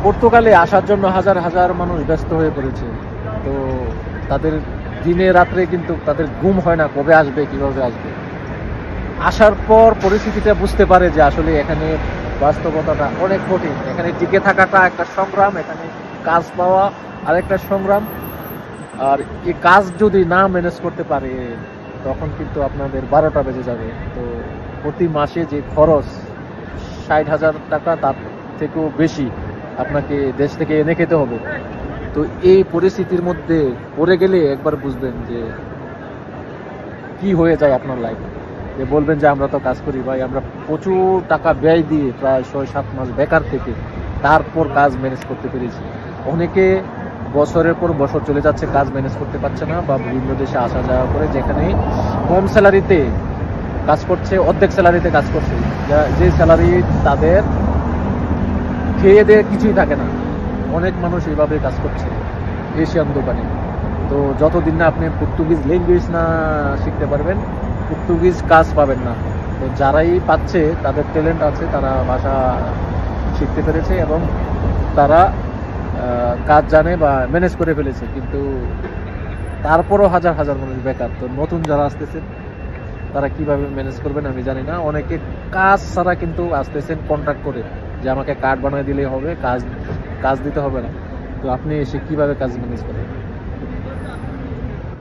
পর্তুগালে আসার জন্য হাজার হাজার মানুষ ব্যস্ত হয়ে পড়েছে। তো তাদের দিনে রাত্রে কিন্তু তাদের ঘুম হয় না, কবে আসবে, কিভাবে আসবে। আসার পর পরিস্থিতিটা বুঝতে পারে যে আসলে এখানে বাস্তবতাটা অনেক কঠিন। এখানে টিকে থাকাটা একটা সংগ্রাম, এখানে কাজ পাওয়া আরেকটা সংগ্রাম। আর এই কাজ যদি না ম্যানেজ করতে পারে তখন কিন্তু আপনাদের 12টা বেজে যাবে। তো প্রতি মাসে যে খরচ 60,000 টাকা, তার থেকেও বেশি আপনাকে দেশ থেকে এনে খেতে হবে। তো এই পরিস্থিতির মধ্যে পড়ে গেলে একবার বুঝবেন যে কি হয়ে যায় আপনার লাইফ। যে বলবেন যে আমরা তো কাজ করি ভাই, আমরা প্রচুর টাকা ব্যয় দিয়ে প্রায় 6-7 মাস বেকার থেকে তারপর কাজ ম্যানেজ করতে পেরেছি। অনেকে বছরের পর বছর চলে যাচ্ছে, কাজ ম্যানেজ করতে পারছে না, বা বিভিন্ন দেশে আসা যাওয়া করে যেখানে কম স্যালারিতে কাজ করছে, অর্ধেক স্যালারিতে কাজ করছে, যে স্যালারি তাদের খেয়ে দিয়ে কিছুই থাকে না। অনেক মানুষ এইভাবে কাজ করছে এশিয়ান দোকানে। তো যতদিন না আপনি পর্তুগিজ ল্যাঙ্গুয়েজ না শিখতে পারবেন, পর্তুগিজ কাজ পাবেন না। তো যারাই পাচ্ছে তাদের ট্যালেন্ট আছে, তারা ভাষা শিখতে পেরেছে এবং তারা কাজ জানে বা ম্যানেজ করে ফেলেছে। কিন্তু তারপরও হাজার হাজার মানুষ বেকার। তো নতুন যারা আসতেছেন তারা কিভাবে ম্যানেজ করবেন আমি জানি না। অনেকে কাজ ছাড়া কিন্তু আসতেছেন কন্ট্রাক্ট করে, যে আমাকে কার্ড বানিয়ে দিলেই হবে, কাজ দিতে হবে না। তো আপনি এসে কিভাবে কাজ ম্যানেজ করবেন?